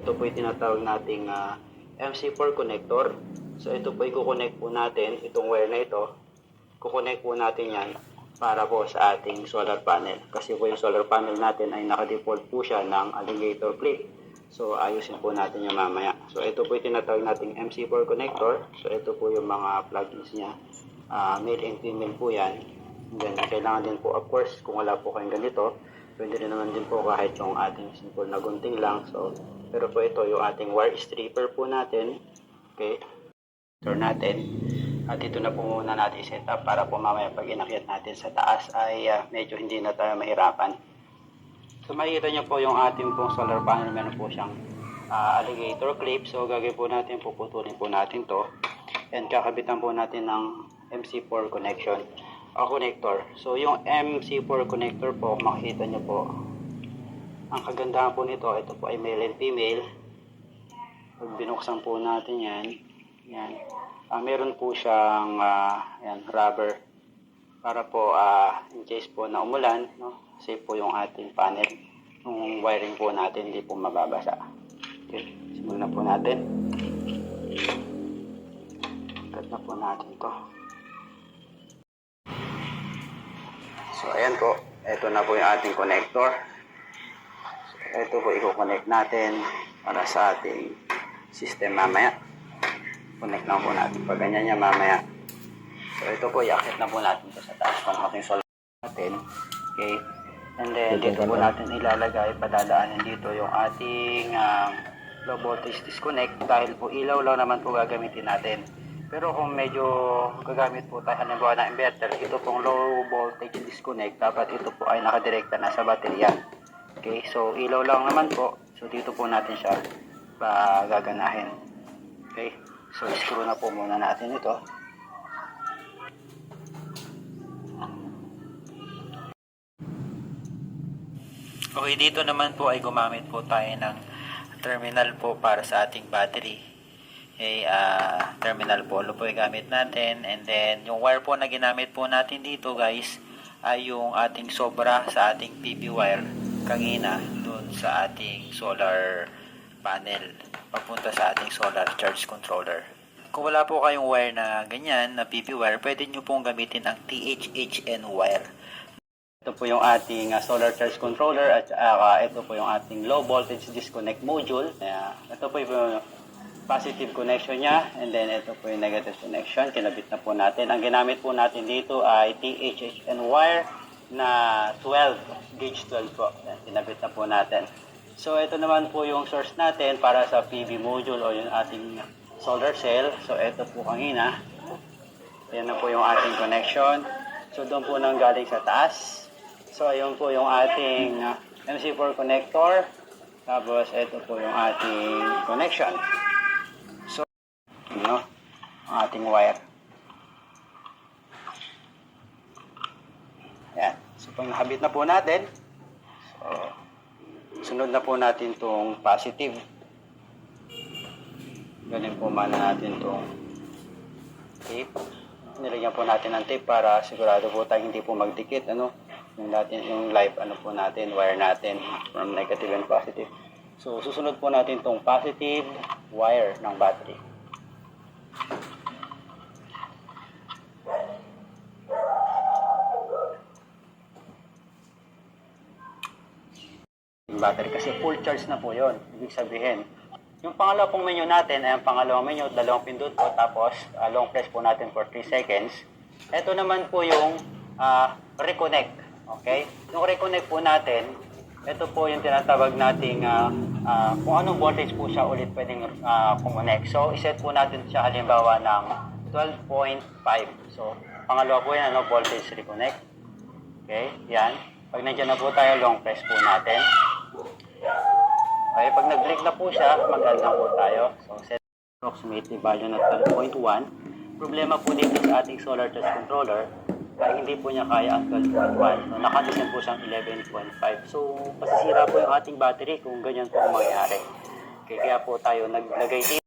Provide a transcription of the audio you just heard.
Ito po yung tinatawag nating MC4 connector. So ito po i-connect po natin, itong wire na ito, kukonect po natin yan para po sa ating solar panel. Kasi po yung solar panel natin ay naka-default po siya ng alligator clip. So ayusin po natin yung mamaya. So ito po yung tinatawag nating MC4 connector. So ito po yung mga plugins niya. Male and female po yan. Then kailangan din po, of course, kung wala po kayong ganito, pwede rin naman din po kahit yung ating simple na gunting lang. So, pero po ito yung ating wire stripper po natin. Okay. Turn natin. At ito na po muna natin set up para po mamaya pag inakyat natin sa taas ay medyo hindi na tayo mahirapan. So makikita nyo po yung ating pong solar panel. Meron po siyang alligator clip. So gagawin po natin, puputulin po natin to. And kakabitan po natin ng MC4 connection. Connector. So yung MC4 connector po, makikita nyo po, ang kagandahan po nito, ito po ay male and female. Pag binuksan po natin yan, meron po siyang yan, rubber para po in case po na umulan, no, safe po yung ating panel, yung wiring po natin hindi po mababasa. Okay, simulan na po natin. Cut na po natin to. So ayan po, ito na po yung ating connector. So, ito po i-connect natin para sa ating system mamaya. Connect lang po natin pag ganyan niya mamaya. So ito po, i-akit na po natin ito sa taas ng ating solar natin. Okay, and then dito po natin ilalagay, padadaanin dito yung ating low voltage disconnect dahil po ilaw lang naman po gagamitin natin. Pero kung medyo gagamit po tayo halimbawa ng inverter, ito pong low voltage disconnect, dapat ito po ay nakadirekta na sa baterya. Okay, so ilaw lang naman po. So dito po natin siya gaganahin. Okay, so screw na po muna natin ito. Okay, dito naman po ay gumamit po tayo ng terminal po para sa ating battery. Okay, terminal polo po yung gamit natin, and then yung wire po na ginamit po natin dito guys ay yung ating sobra sa ating PV wire kanina dun sa ating solar panel papunta sa ating solar charge controller. Kung wala po kayong wire na ganyan na PV wire, pwede nyo pong gamitin ang THHN wire. Ito po yung ating solar charge controller at ito po yung ating low voltage disconnect module. Ito po yung positive connection niya, and then ito po yung negative connection, kinabit na po natin. Ang ginamit po natin dito ay THHN wire na 12, gauge 12 po. Kinabit na po natin. So ito naman po yung source natin para sa PV module o yung ating solar cell. So ito po kanina. Ayan na po yung ating connection. So doon po nang galing sa taas. So ayun po yung ating MC4 connector. Tapos ito po yung ating connection. No, ang ating wire. Yan. So, pag nakabit na po natin, so, sunod na po natin itong positive. Galing po mana natin itong tape. Nilagyan po natin ng tape para sigurado po tayo hindi po magdikit, ano, yung live, ano po natin, wire natin from negative and positive. So, susunod po natin itong positive wire ng battery. Battery kasi full charge na po yon. Ibig sabihin, yung pangalawa pong menu natin ay ang pangalawang menu, dalawang pindot po, tapos long press po natin for 3 seconds. Ito naman po yung reconnect. Okay? Yung reconnect po natin, ito po yung tinatawag nating kung anong voltage po siya ulit pwedeng kumonect. So, iset po natin siya halimbawa ng 12.5. So, pangalawa po yan, ano, voltage reconnect. Okay? Yan. Pag nandiyan na po tayo, long press po natin. Okay, pag nag-blink na po siya, mag-add na po tayo. So, set approximately value na 12.1. Problema po dito sa ating solar charge controller ay hindi po niya kaya ang 12.1. So, nakadesign po siyang 11.5. So, masisira po yung ating battery kung ganyan po ang mangyari. Okay, kaya po tayo naglagay dito.